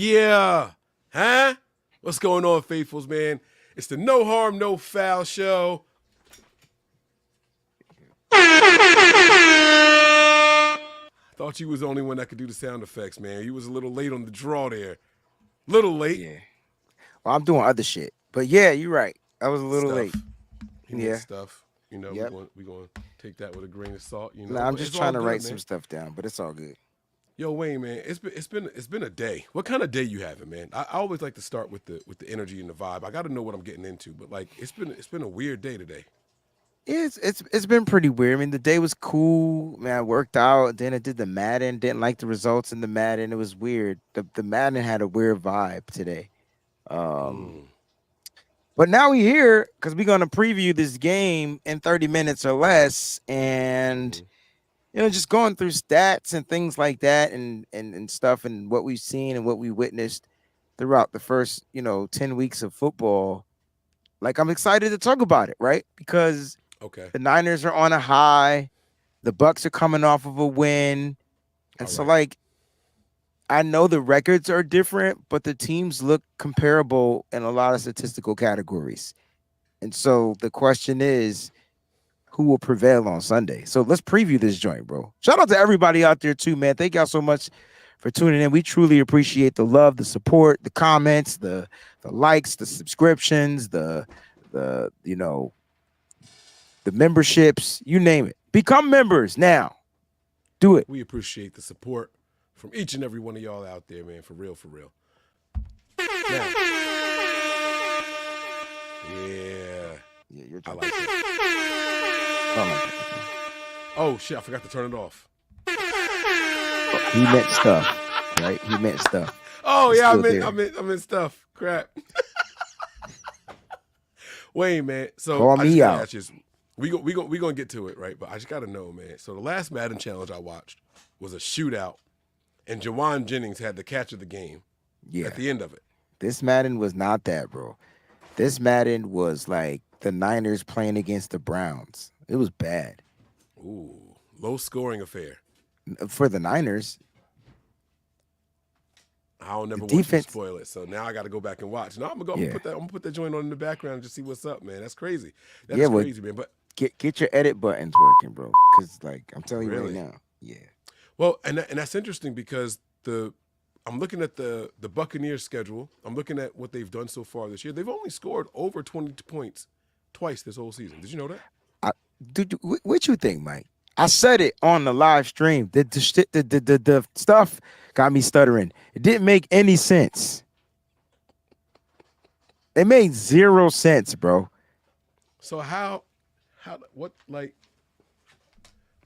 Yeah. Huh? What's going on, faithfuls, man? It's the No Harm, No Foul show. Thought you was the only one that could do the sound effects, man. You was a little late on the draw there. Little late. Yeah. Well, I'm doing other shit. But yeah, you're right. I was a little late. Stuff. He meant Yeah. stuff. You know, Yep. we're going to take that with a grain of salt, you Nah, know. I'm But just it's all trying to good, write man. some stuff down, but it's all good. Yo, Wayne, man, it's been a day. What kind of day you having, man? I always like to start with the energy and the vibe. I got to know what I'm getting into, but like it's been a weird day today. Yeah, it's been pretty weird. I mean, the day was cool. Man, I worked out. Then I did the Madden. Didn't like the results in the Madden. It was weird. The Madden had a weird vibe today. Um, but now we here because we're gonna preview this game in 30 minutes or less, and just going through stats and things like that, and stuff, and what we've seen and what we witnessed throughout the first 10 weeks of football. Like, I'm excited to talk about it, right? Because Okay. the Niners are on a high. The Bucs are coming off of a win. And All so, right. like, I know the records are different, but the teams look comparable in a lot of statistical categories. And so the question is, who will prevail on Sunday? So let's preview this joint, bro. Shout out to everybody out there, too, man. Thank y'all so much for tuning in. We truly appreciate the love, the support, the comments, the likes, the subscriptions, the memberships, you name it. Become members now. Do it. We appreciate the support from each and every one of y'all out there, man. For real, for real. Now, yeah, You're I like that. Oh shit, I forgot to turn it off. He meant stuff, right? He meant stuff. Oh It's yeah, still I meant stuff. Crap. Wayne, man. So Call I just me gotta out. ask you, we gonna get to it, right? But I just gotta know, man. So the last Madden challenge I watched was a shootout, and Jawan Jennings had the catch of the game Yeah. at the end of it. This Madden was not that, bro. This Madden was like the Niners playing against the Browns. It was bad. Ooh, low scoring affair. For the Niners, I don't never want defense- you to spoil it, so now I got to go back and watch. No, I'm gonna Yeah. put that joint on in the background and just see what's up, man. That's crazy. That's Yeah, well, crazy, man. But get your edit buttons working, bro. Because, like, I'm telling you Really? right now. Yeah. well, and that's interesting because I'm looking at the Buccaneers schedule. I'm looking at what they've done so far this year. They've only scored over 20 points twice this whole season. Did you know that? Dude, what you think, Mike? I said it on the live stream. The stuff got me stuttering. It didn't make any sense. It made 0 sense, bro. So what like?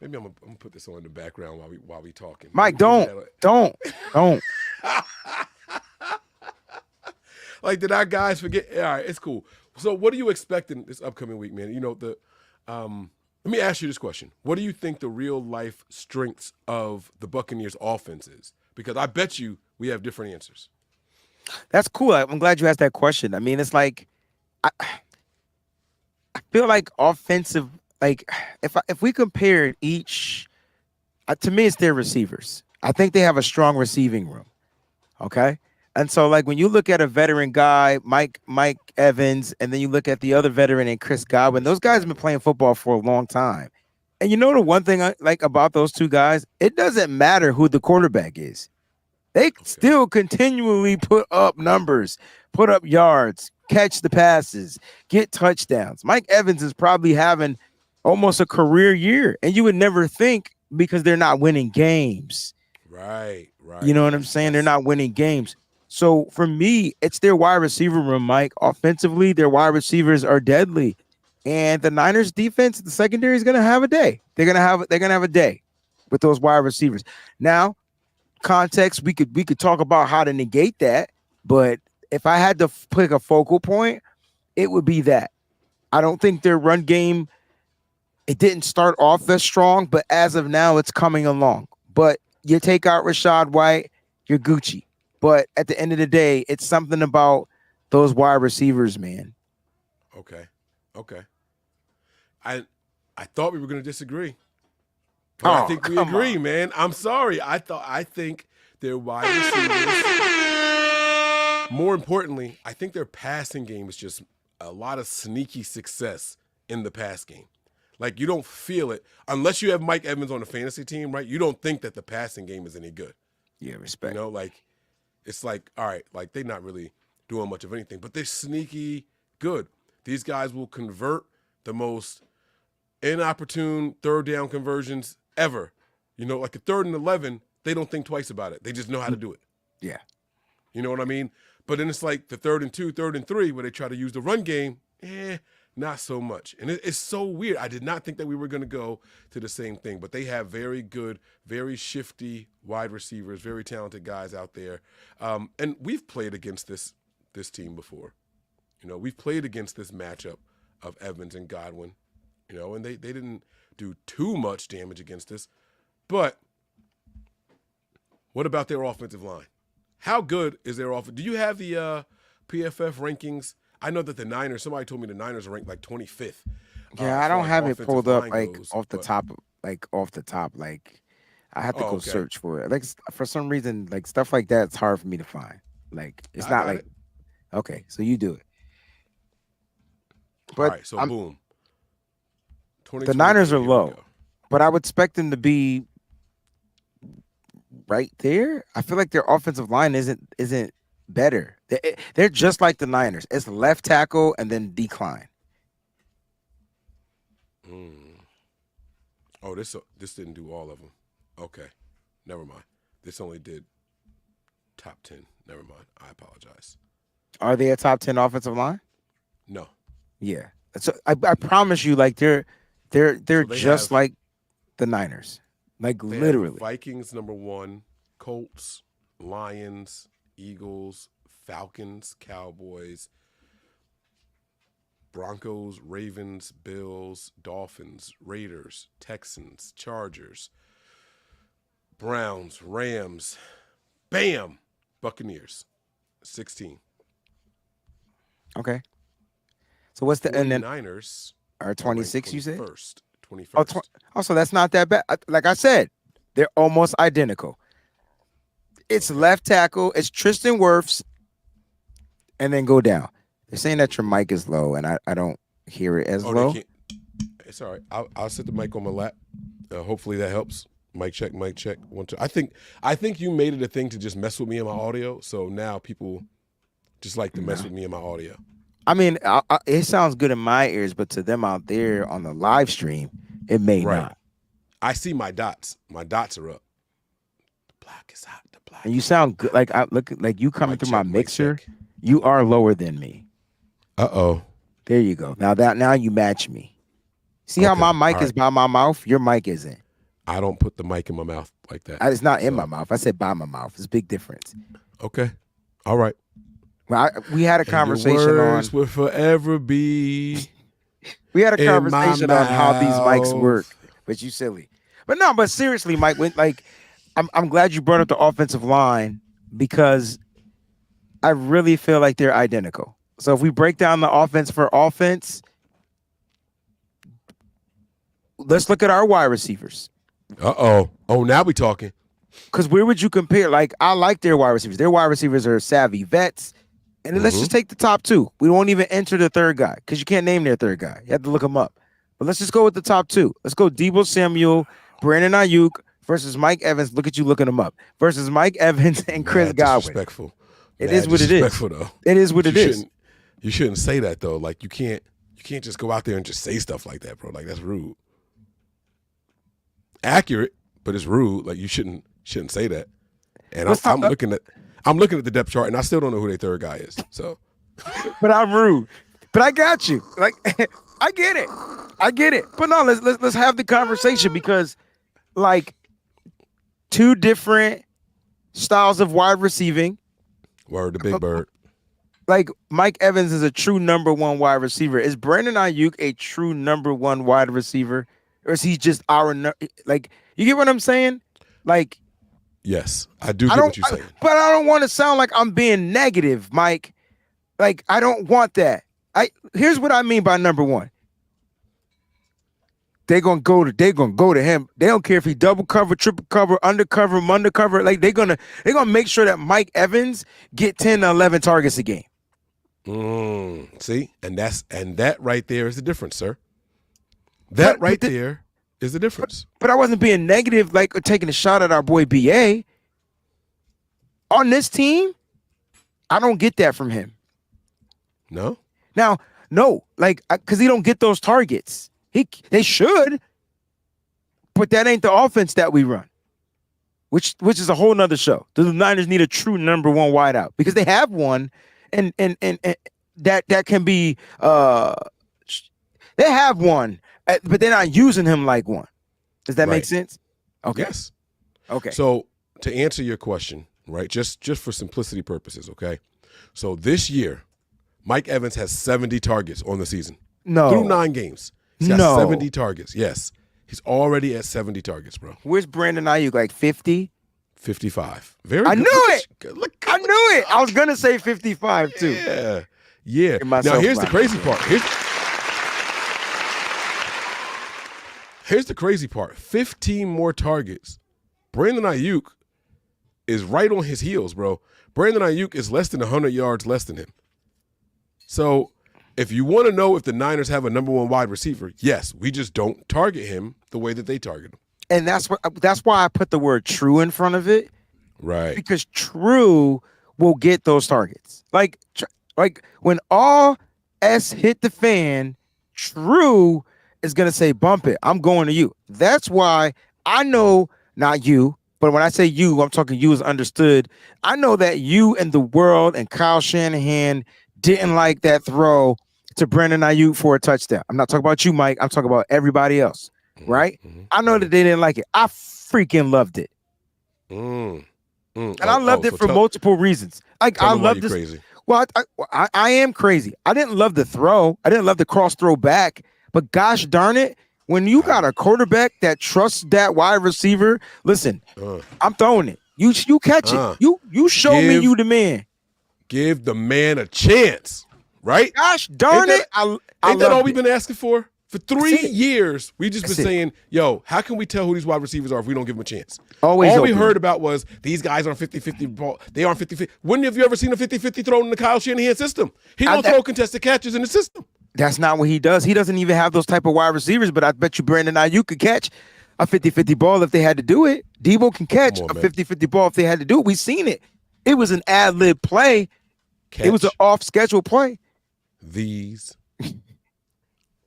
Maybe I'm gonna put this on in the background while we talking. Mike, Maybe don't. Like, did our guys forget? All right, it's cool. So, what are you expecting this upcoming week, man? Let me ask you this question: what do you think the real life strengths of the Buccaneers offense is? Because I bet you we have different answers. That's cool. I'm glad you asked that question. I mean, it's like I feel like offensive. Like if we compared each, to me, it's their receivers. I think they have a strong receiving room. Okay. And so, like, when you look at a veteran guy, Mike Evans, and then you look at the other veteran and Chris Godwin, those guys have been playing football for a long time. And you know the one thing I like about those two guys, it doesn't matter who the quarterback is. They still continually put up numbers, put up yards, catch the passes, get touchdowns. Mike Evans is probably having almost a career year, and you would never think because they're not winning games. Right. You know what I'm saying? They're not winning games. So for me, it's their wide receiver room, Mike. Offensively, their wide receivers are deadly. And the Niners defense, the secondary is gonna have a day. They're gonna have a day with those wide receivers. Now, context, we could talk about how to negate that, but if I had to pick a focal point, it would be that. I don't think their run game, it didn't start off as strong, but as of now, it's coming along. But you take out Rachaad White, you're Gucci. But at the end of the day, it's something about those wide receivers, man. Okay. I thought we were going to disagree. But I think we agree, man. I'm sorry. I think their wide receivers more importantly, I think their passing game is just a lot of sneaky success in the pass game. Like, you don't feel it unless you have Mike Evans on the fantasy team, right? You don't think that the passing game is any good. Yeah, respect. You know, like, it's like, all right, like, they're not really doing much of anything, but they're sneaky good. These guys will convert the most inopportune third down conversions ever. You know, like a 3rd and 11, they don't think twice about it. They just know how to do it. Yeah. You know what I mean? But then it's like the 3rd and 2, 3rd and 3, where they try to use the run game. Not so much. And it's so weird. I did not think that we were going to go to the same thing, but they have very good, very shifty wide receivers, very talented guys out there. And we've played against this team before. You know, we've played against this matchup of Evans and Godwin, you know, and they didn't do too much damage against us. But what about their offensive line? How good is their offense? Do you have the PFF rankings? I know that the Niners, somebody told me the Niners are ranked like 25th. Yeah, I don't have it pulled up like goes, off the top. Like I have to go search for it. Like for some reason, like stuff like that, it's hard for me to find. Like it's not like okay, so you do it. But all right, so boom. The Niners are low, but I would expect them to be right there. I feel like their offensive line isn't better. They're just like the Niners. It's left tackle and then decline. Oh, this didn't do all of them. Okay, never mind. This only did top 10. Never mind. I apologize. Are they a top 10 offensive line? No. Yeah. So I promise you, like they're just like the Niners. Like literally. Vikings #1, Colts, Lions, Eagles, Falcons, Cowboys, Broncos, Ravens, Bills, Dolphins, Raiders, Texans, Chargers, Browns, Rams, bam, Buccaneers, 16. Okay. So what's the and then Niners are 26? You said 21st. Oh, so that's not that bad. Like I said, they're almost identical. It's left tackle. It's Tristan Wirfs, and then go down. They're saying that your mic is low, and I don't hear it as low. It's all right. I'll set the mic on my lap. Hopefully that helps. Mic check. 1, 2. I think you made it a thing to just mess with me in my audio. So now people just like to mess with me in my audio. I mean, it sounds good in my ears, but to them out there on the live stream, it may not. I see my dots. My dots are up. The block is hot. The block. And you sound good. Like I look like you coming through my mixer. You are lower than me. Uh-oh. There you go. Now you match me. See how my mic is by my mouth? Your mic isn't. I don't put the mic in my mouth like that. It's not in my mouth. I said by my mouth. It's a big difference. Okay. All right. Well, we had a conversation your words will forever be. We had a conversation on how these mics work, but you silly. But no, but seriously, Mike, I'm glad you brought up the offensive line because I really feel like they're identical. So if we break down the offense for offense, let's look at our wide receivers. Uh-oh. Oh, now we talking. Because where would you compare? Like, I like their wide receivers. Their wide receivers are savvy vets. And let's just take the top 2. We won't even enter the third guy because you can't name their third guy. You have to look him up. But let's just go with the top 2. Let's go Deebo Samuel, Brandon Aiyuk versus Mike Evans. Look at you looking him up. Versus Mike Evans and Chris Godwin. Disrespectful. It is what it is. Though. It is what it is. You shouldn't say that though. Like you can't just go out there and just say stuff like that, bro. Like that's rude. Accurate, but it's rude. Like you shouldn't say that. And I'm looking at the depth chart, and I still don't know who their third guy is. So, but I'm rude. But I got you. Like I get it. But no, let's have the conversation because, like, 2 different styles of wide receiving. Word to Big Bird. Like Mike Evans is a true #1 wide receiver. Is Brandon Aiyuk a true #1 wide receiver, or is he just like? You get what I'm saying? Like. Yes, I do get what you're saying. But I don't want to sound like I'm being negative, Mike. Like, I don't want that. Here's what I mean by #1. they're gonna go to him. They don't care if he double cover, triple cover, undercover, undercover. Like they're gonna make sure that Mike Evans get 10 to 11 targets a game. See, and that right there is the difference, sir. That there is the difference. But I wasn't being negative, like taking a shot at our boy BA. On this team, I don't get that from him. No. Now, no, like because he don't get those targets. They should, but that ain't the offense that we run. Which is a whole nother show. The Niners need a true number one wideout because they have one, and that can be they have one, but they're not using him like one. Does that make sense? Okay. Yes. Okay. So to answer your question, right, just for simplicity purposes, okay. So this year, Mike Evans has 70 targets on the season. No. Through 9 games. He's got 70 targets. Yes. He's already at 70 targets, bro. Where's Brandon Aiyuk? Like 50? 55. Very good. I knew it. I knew it. I was going to say 55 too. Yeah. Yeah. Now, here's the crazy part. Here's the crazy part. 15 more targets. Brandon Aiyuk is right on his heels, bro. Brandon Aiyuk is less than 100 yards less than him. So if you want to know if the Niners have a number one wide receiver, yes, we just don't target him the way that they target him. And that's why I put the word true in front of it. Right. Because true will get those targets. Like when all S hit the fan, true is going to say, bump it. I'm going to you. That's why I know, not you, but when I say you, I'm talking you as understood. I know that you and the world and Kyle Shanahan didn't like that throw to Brandon Aiyuk for a touchdown. I'm not talking about you, Mike. I'm talking about everybody else, right? Mm-hmm. I know that they didn't like it. I freaking loved it. And I loved it for multiple reasons. Like I love this. Crazy. Well, I am crazy. I didn't love the throw. I didn't love the cross throw back. But gosh darn it, when you got a quarterback that trusts that wide receiver, listen, I'm throwing it. You catch it. You show me you the man. Give the man a chance, right? Gosh darn it. Ain't that all we've been asking for? For 3 years, we've just been saying, yo, how can we tell who these wide receivers are if we don't give them a chance? All we heard about was these guys aren't 50-50 ball. They aren't 50-50. When have you ever seen a 50-50 thrown in the Kyle Shanahan system? He don't throw contested catches in the system. That's not what he does. He doesn't even have those type of wide receivers, but I bet you Brandon Aiyuk could catch a 50-50 ball if they had to do it. Debo can catch a 50-50 ball if they had to do it. We've seen it. It was an ad-lib play. It was an off-schedule play. These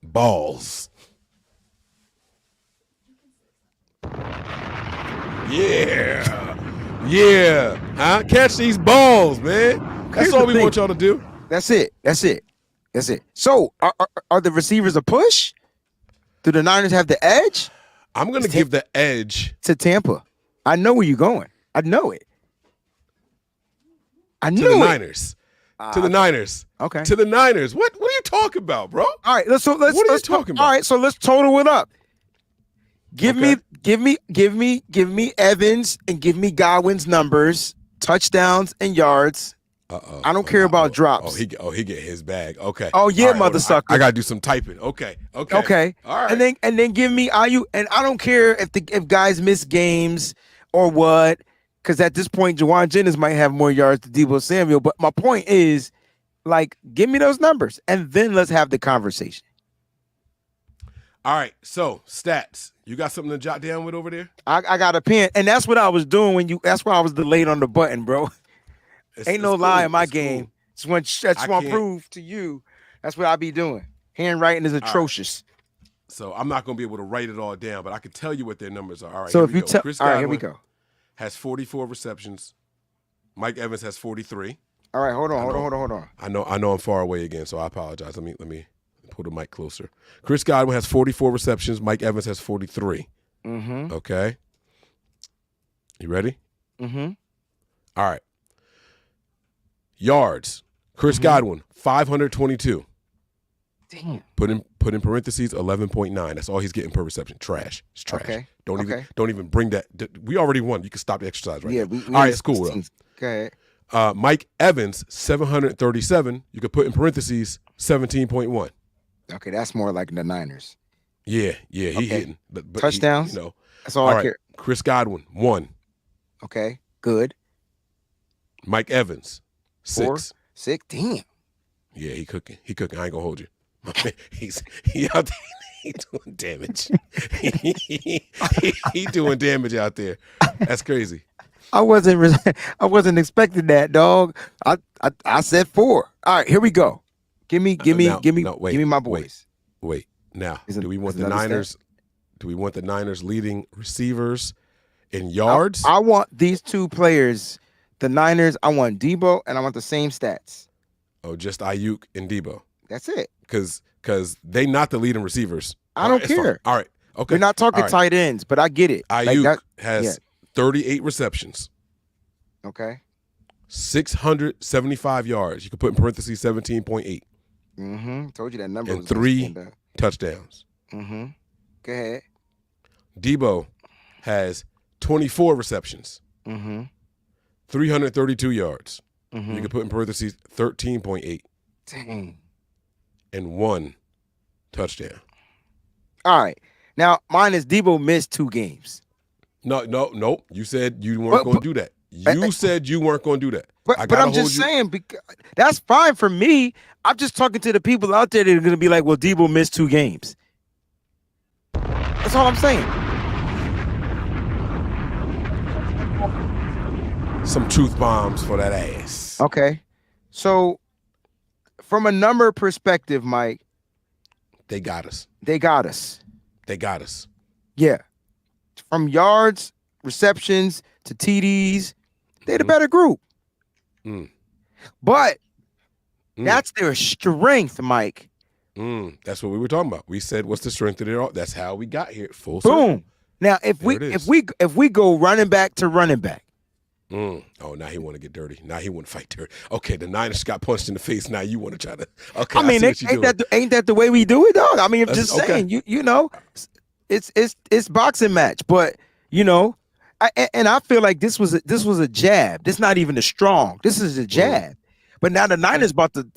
balls. Yeah. Huh? Catch these balls, man. That's all we want y'all to do. That's it. So, are the receivers a push? Do the Niners have the edge? I'm going to give the edge to Tampa. I know where you're going. I know it. To the Niners. To the Niners. Okay. To the Niners. What are you talking about, bro? All right. What are you talking about? All right. So let's total it up. Give me Evans and give me Godwin's numbers, touchdowns and yards. I don't care about drops. He get his bag. Okay. Oh yeah, mother sucker. I gotta do some typing. Okay. All right. And then give me Aiyuk. And I don't care if guys miss games or what, because at this point, Juwan Jennings might have more yards than Deebo Samuel. But my point is, like, give me those numbers, and then let's have the conversation. All right. So stats. You got something to jot down with over there? I got a pen, and that's what I was doing that's why I was delayed on the button, bro. Ain't no lie in my game. Cool. Just want to prove to you that's what I be doing. Handwriting is atrocious. Right. So I'm not going to be able to write it all down, but I can tell you what their numbers are. All right. So if you tell, Chris all right, Godwin here we go. Has 44 receptions. Mike Evans has 43. All right, hold on. I know I'm far away again, so I apologize. Let me pull the mic closer. Chris Godwin has 44 receptions. Mike Evans has 43. Mm-hmm. Okay. You ready? Mm-hmm. All right. Yards. Chris Godwin, 522. Damn. Put in parentheses 11.9. That's all he's getting per reception. Trash. It's trash. Okay. Don't even bring that. We already won. You can stop the exercise right now. All right, it's cool. Okay. Mike Evans, 737. You could put in parentheses 17.1. Okay, that's more like the Niners. Yeah, he Okay. hitting. But Touchdowns? you know. That's all All I right. care. Chris Godwin, 1. Okay, good. Mike Evans, 4, 6. 6. Damn. Yeah, he cooking. I ain't gonna hold you. He out there. He doing damage. he doing damage out there. That's crazy. I wasn't expecting that, dog. I said 4. All right, here we go. Give me my boys. Wait. Now, Is do we want the another stat? Niners? Do we want the Niners leading receivers in yards? I want these 2 players, the Niners. I want Debo, and I want the same stats. Oh, just Aiyuk and Debo. That's it. Because they not the leading receivers. I don't care. All right. Okay. We're not talking All right. tight ends, but I get it. Aiyuk has 38 receptions. Okay. 675 yards. You can put in parentheses 17.8. Told you that number And was 3 touchdowns. Go ahead. Debo has 24 receptions. 332 yards. You can put in parentheses 13.8. Dang. And 1 touchdown. All right. Now, mine is Debo missed 2 games. No. You said you weren't going to do that. You said you weren't going to do that. But I'm just saying, because that's fine for me. I'm just talking to the people out there that are going to be like, well, Debo missed 2 games. That's all I'm saying. Some truth bombs for that ass. Okay. So, from a number perspective, Mike. They got us. Yeah. From yards, receptions, to TDs, they're the better group. But that's their strength, Mike. That's what we were talking about. We said, what's the strength of their all? That's how we got here. Full Boom. circle. Now, if we go running back to running back. Oh, now he want to get dirty. Now he want to fight dirty. Okay, the Niners got punched in the face. Now you want to try to. Okay, I mean, ain't that the way we do it, dog? I mean, I'm just saying. You know, it's boxing match, but you know, I feel like this was a jab. This not even a strong. This is a jab. But now the Niners about to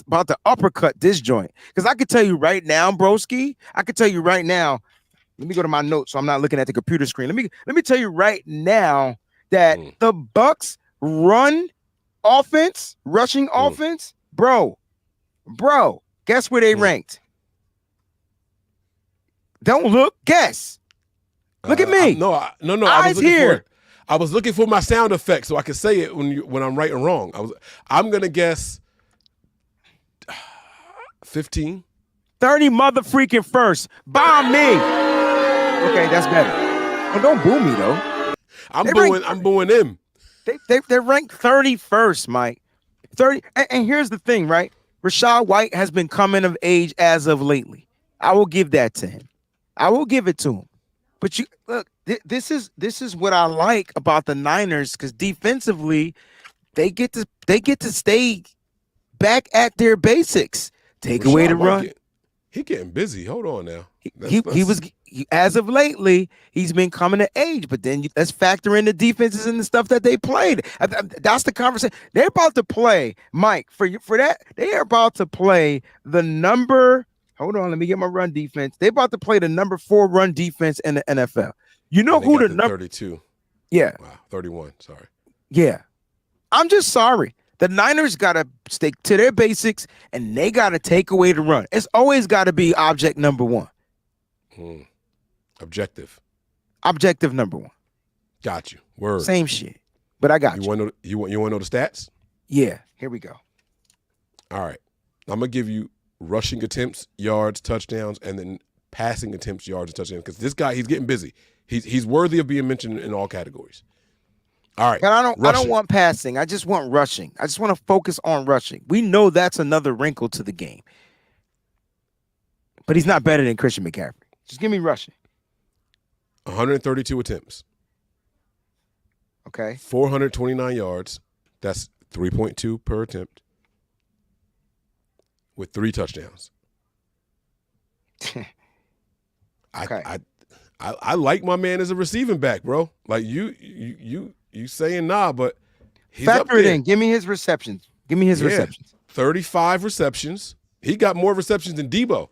uppercut this joint. Because I could tell you right now, broski. I could tell you right now. Let me go to my notes so I'm not looking at the computer screen. Let me tell you right now that the Bucs rushing offense, bro, guess where they ranked? Don't look, guess. Look at me. No. I was looking for my sound effect so I could say it when I'm right and wrong. I'm gonna guess 15. 30 motherfreaking first. Bomb me. Okay, that's better. Well, don't boo me though. I'm booing him. They're ranked 31st, Mike. 30. And here's the thing, right? Rachaad White has been coming of age as of lately. I will give that to him. I will give it to him. But you look, this is what I like about the Niners, because defensively, they get to stay back at their basics. Take away the run. He getting busy. Hold on now. As of lately, he's been coming to age, but then let's factor in the defenses and the stuff that they played. That's the conversation. They're about to play, Mike, for that. They are about to play the number. Hold on, let me get my run defense. They're about to play the number 4 run defense in the NFL. You know who the number 32. Yeah. Wow, 31. Sorry. Yeah. I'm just sorry. The Niners got to stick to their basics, and they got to take away the run. It's always got to be object number 1. Objective number 1. Got you. Word. Same shit. But I got you. You want to know the stats? Yeah. Here we go. All right. I'm gonna give you rushing attempts, yards, touchdowns, and then passing attempts, yards, and touchdowns. Because this guy, he's getting busy. He's worthy of being mentioned in all categories. All right. But I don't want passing. I just want rushing. I just want to focus on rushing. We know that's another wrinkle to the game. But he's not better than Christian McCaffrey. Just give me rushing. 132 attempts. Okay. 429 yards. That's 3.2 per attempt. With 3 touchdowns. Okay. I like my man as a receiving back, bro. Like you saying nah, but he's factor up there. it in. Give me his receptions. 35 receptions. He got more receptions than Debo.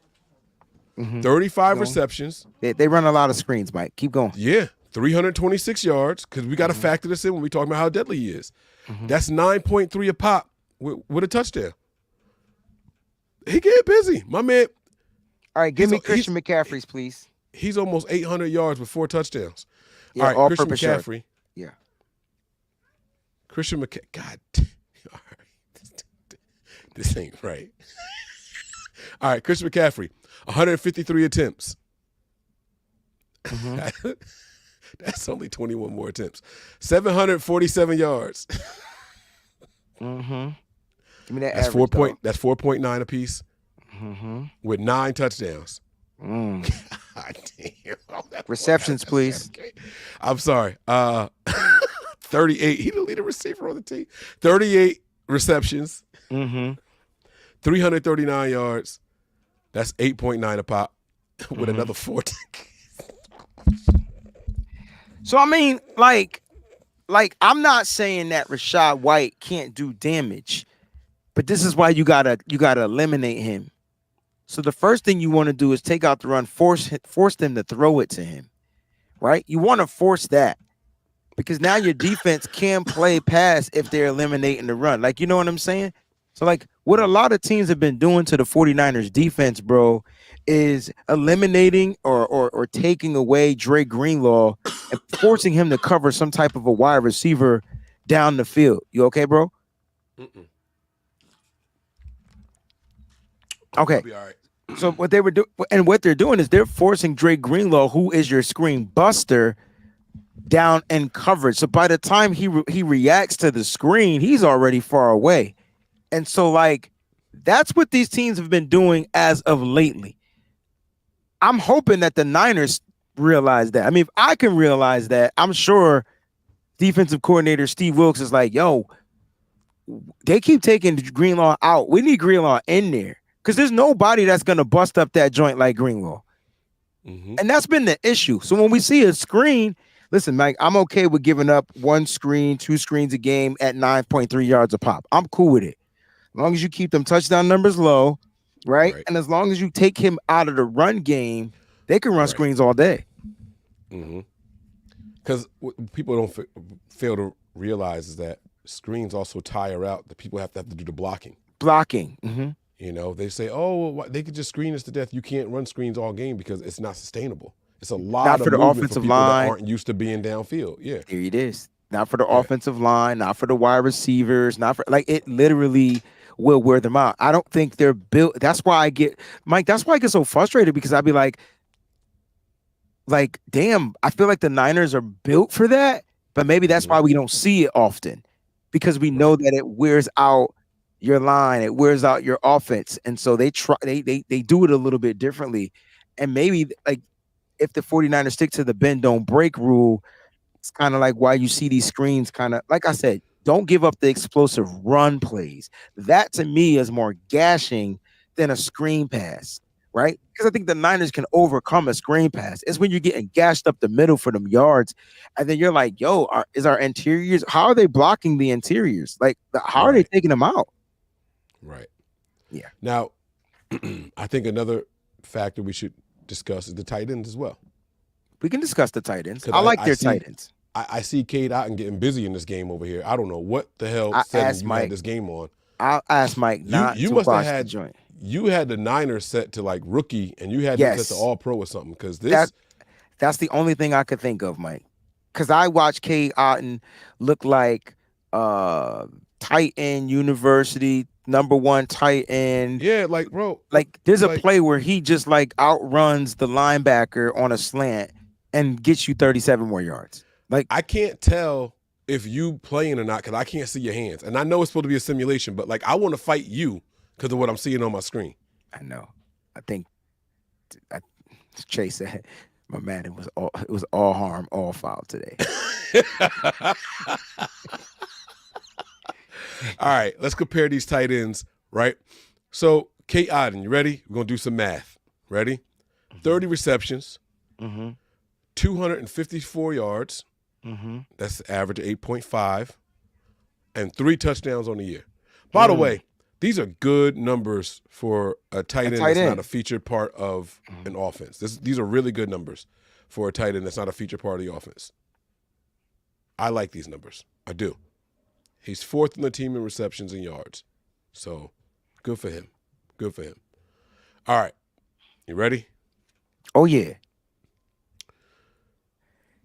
35 Go. receptions. They run a lot of screens, Mike. Keep going. Yeah, 326 yards, because we got to factor this in when we talk about how deadly he is. That's 9.3 a pop with a touchdown. He get busy. My man. All right, give me Christian McCaffrey's, please. He's almost 800 yards with 4 touchdowns. Yeah, all right, Christian McCaffrey. Yard. Yeah. Christian McCaffrey. God. All right. This ain't right. All right, Christian McCaffrey. 153 attempts. That's only 21 more attempts. 747 yards. Give me that That's average, that's 4.9 apiece. With 9 touchdowns. Mm. God damn. Receptions, please. I'm sorry. 38. He the leading receiver on the team. 38 receptions. 339 yards. That's 8.9 a pop with another 14. So I mean, like I'm not saying that Rachaad White can't do damage, but this is why you gotta eliminate him. So the first thing you want to do is take out the run, force them to throw it to him, right? You want to force that because now your defense can play pass if they're eliminating the run. Like, you know what I'm saying? So like what a lot of teams have been doing to the 49ers defense, bro, is eliminating or taking away Dre Greenlaw and forcing him to cover some type of a wide receiver down the field. You okay, bro? Okay. I'll be all right. So what they're doing is they're forcing Dre Greenlaw, who is your screen buster, down in coverage. So by the time he reacts to the screen, he's already far away. And so like that's what these teams have been doing as of lately. I'm hoping that the Niners realize that. I mean, if I can realize that, I'm sure defensive coordinator Steve Wilkes is like, yo, they keep taking Greenlaw out. We need Greenlaw in there. Because there's nobody that's going to bust up that joint like Greenlaw. And that's been the issue. So when we see a screen, listen, Mike, I'm okay with giving up 1 screen, 2 screens a game at 9.3 yards a pop. I'm cool with it. As long as you keep them touchdown numbers low, right? And as long as you take him out of the run game, they can run screens all day. Because what people don't fail to realize is that screens also tire out. The people have to do the blocking. You know, they say, oh, well, they could just screen us to death. You can't run screens all game because it's not sustainable. It's a lot of for the movement offensive for people line. that aren't used to being downfield. Yeah. Here it is. Not for the offensive line, not for the wide receivers, not for like it literally will wear them out. I don't think they're built. That's why I get so frustrated because I'd be like, damn, I feel like the Niners are built for that, but maybe that's why we don't see it often because we know that it wears out your line, it wears out your offense, and so they do it a little bit differently. And maybe like if the 49ers stick to the bend don't break rule, it's kind of like why you see these screens kind of like I said, don't give up the explosive run plays. That to me is more gashing than a screen pass, right? Because I think the Niners can overcome a screen pass. It's when you're getting gashed up the middle for them yards, and then you're like, yo, is our interiors, how are they blocking the interiors? Like how are they taking them out? Right. Yeah. Now, I think another factor we should discuss is the tight ends as well. We can discuss the tight ends. I like their tight ends. I see Keke Coutee getting busy in this game over here. I don't know what the hell setting you had this game on. I'll ask Mike not you to must watch have had, the joint. You had the Niners set to like rookie, and you had them set to all pro or something. Because that's the only thing I could think of, Mike. Because I watched Keke Coutee look like tight end university #1 tight end. Yeah, like bro. Like there's a play where he just like outruns the linebacker on a slant and gets you 37 more yards. Like I can't tell if you playing or not because I can't see your hands. And I know it's supposed to be a simulation, but like I want to fight you because of what I'm seeing on my screen. I know. I think Chase said, my man, it was all harm, all foul today. All right, let's compare these tight ends, right? So, Keke Coutee, you ready? We're going to do some math. Ready? 30 receptions, 254 yards. That's the average of 8.5, and 3 touchdowns on the year. By the way, These are good numbers for a tight end tight that's not end. a featured part of an offense. These are really good numbers for a tight end that's not a featured part of the offense. I like these numbers. I do. He's 4th in the team in receptions and yards. So, good for him. Good for him. All right. You ready? Oh, yeah.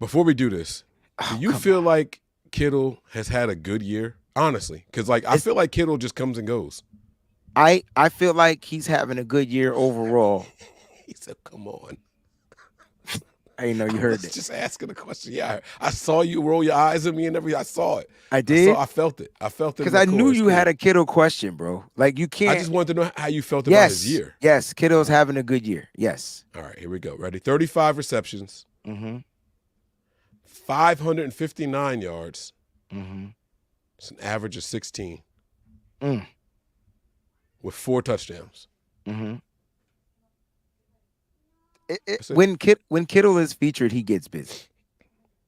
Before we do this, do you feel like Kittle has had a good year? Honestly, because I feel like Kittle just comes and goes. I feel like he's having a good year overall. He said, "Come on." I didn't know you heard it. Just asking a question. Yeah, I saw you roll your eyes at me and everything. I saw it. I did. I felt it. I felt it because I knew you had a Kittle question, bro. Like you can't. I just wanted to know how you felt about his year. Yes, Kittle's having a good year. Yes. All right, here we go. Ready? 35 receptions. Mm-hmm. 559 yards. Mm-hmm. It's an average of 16. Mm. With 4 touchdowns. Mm-hmm. When Kittle is featured, he gets busy.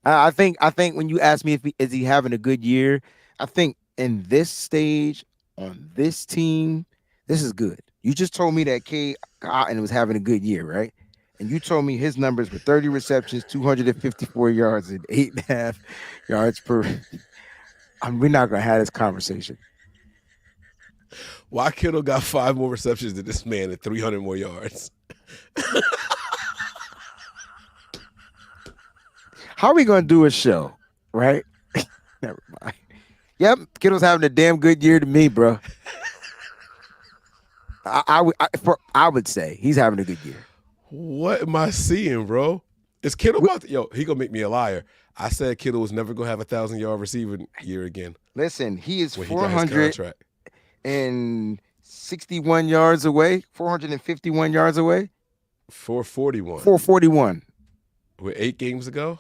I think when you ask me if is he having a good year, I think in this stage on this team, this is good. You just told me that Keke Coutee was having a good year, right? And you told me his numbers were 30 receptions, 254 yards, and 8.5 yards per. We're not gonna have this conversation. Why Kittle got 5 more receptions than this man and 300 more yards? How are we gonna do a show, right? Never mind. Yep, Kittle's having a damn good year to me, bro. I would say he's having a good year. What am I seeing, bro? Is Kittle about to, he gonna make me a liar. I said Kittle was never gonna have 1,000-yard receiving year again. Listen, he is 461 yards away, 451 yards away. 441. 441. With 8 games ago?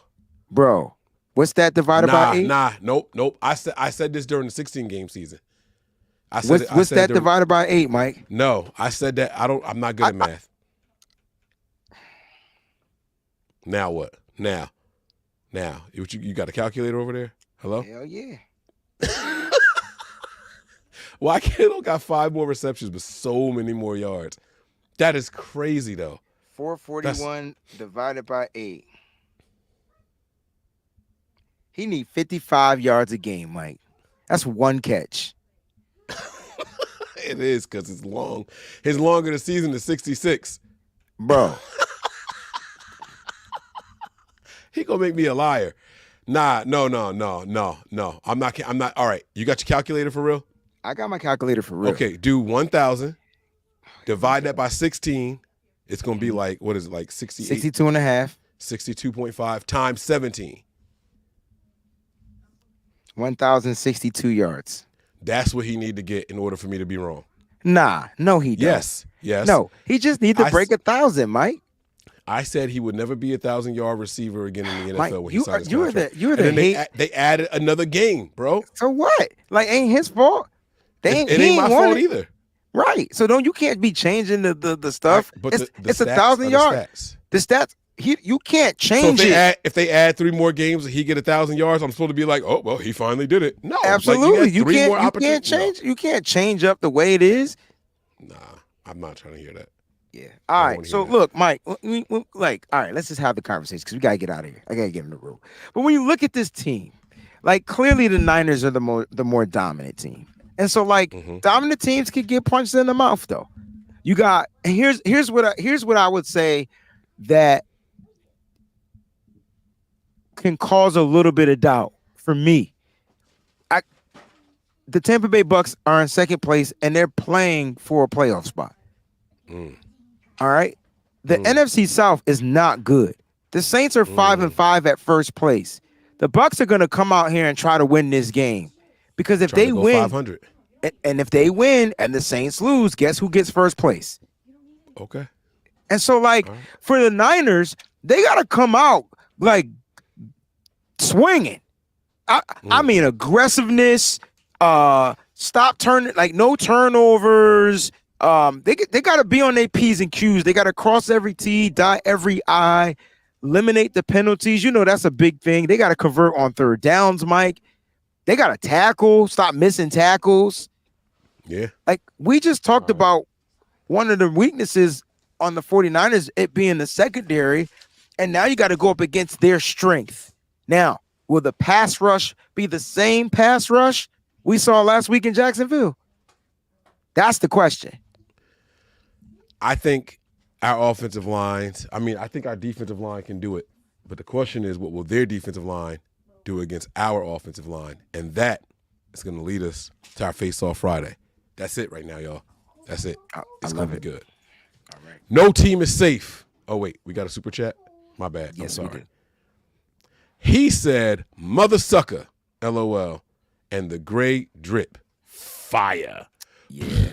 Bro, what's that divided by 8? Nope. I said this during the 16-game season. What's that divided by 8, Mike? No, I said that I'm not good at math. Now what? Now. You got a calculator over there? Hello? Hell yeah. Why Kittle got 5 more receptions but so many more yards? That is crazy though. 441 divided by 8. He need 55 yards a game, Mike. That's 1 catch. It is because it's long. His longer the season is 66. Bro. He gonna make me a liar. Nah, no. I'm not. All right, you got your calculator for real? I got my calculator for real. Okay, do 1,000. Divide that by 16. It's gonna be like, what is it, like 68? 62 and a half. 62.5 times 17. 1,062 yards. That's what he need to get in order for me to be wrong. Nah, no, he don't. Yes. No, he just need to break 1,000, Mike. I said he would never be 1,000-yard receiver again in the NFL Mike, when he signed his contract. You're the hate. They added another game, bro. So what? Like, ain't his fault. It ain't my fault either. Right. So you can't be changing the stuff. But it's 1,000 yards. The stats. You can't change it. If they add 3 more games and he get 1,000 yards, I'm supposed to be like, oh well, he finally did it. No, absolutely. You can't change. You can't change up the way it is. Nah, I'm not trying to hear that. Yeah. All right. So look, Mike. All right. Let's just have the conversation because we gotta get out of here. I gotta get in the room. But when you look at this team, like clearly the Niners are the more dominant team, and so dominant teams can get punched in the mouth though. You got and here's what I would say that can cause a little bit of doubt for me. The Tampa Bay Bucs are in second place and they're playing for a playoff spot. All right. The NFC South is not good. The Saints are 5-5 at first place. The Bucs are going to come out here and try to win this game because if they win 500. And if they win and the Saints lose, guess who gets first place? Okay. And so for the Niners, they got to come out swinging. I mean aggressiveness, stop turning, no turnovers. They got to be on their P's and Q's. They got to cross every T, dot every I, eliminate the penalties. You know that's a big thing. They got to convert on third downs, Mike. They got to tackle, stop missing tackles. Yeah. Like, we just talked about one of the weaknesses on the 49ers, it being the secondary, and now you got to go up against their strength. Now, will the pass rush be the same pass rush we saw last week in Jacksonville? That's the question. I think our offensive lines, I think our defensive line can do it. But the question is, what will their defensive line do against our offensive line? And that is going to lead us to our face-off Friday. That's it right now, y'all. That's it. It's going to be good. All right. No team is safe. Oh, wait. We got a super chat? My bad. Yes, I'm we sorry. did. He said, mother sucker, LOL, and the gray drip. Fire. Yeah.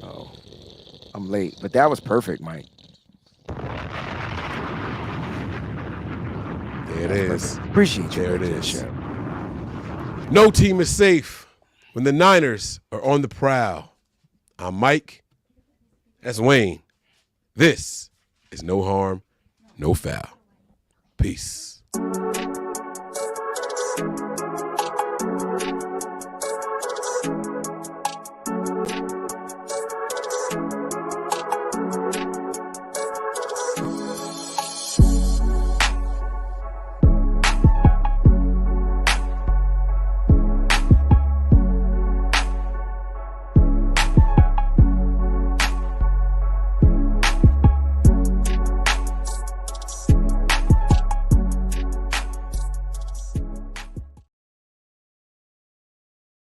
Oh, I'm late, but that was perfect, Mike. There it is. Appreciate you. There it is. Show. No team is safe when the Niners are on the prowl. I'm Mike. That's Wayne. This is No Harm, No Foul. Peace.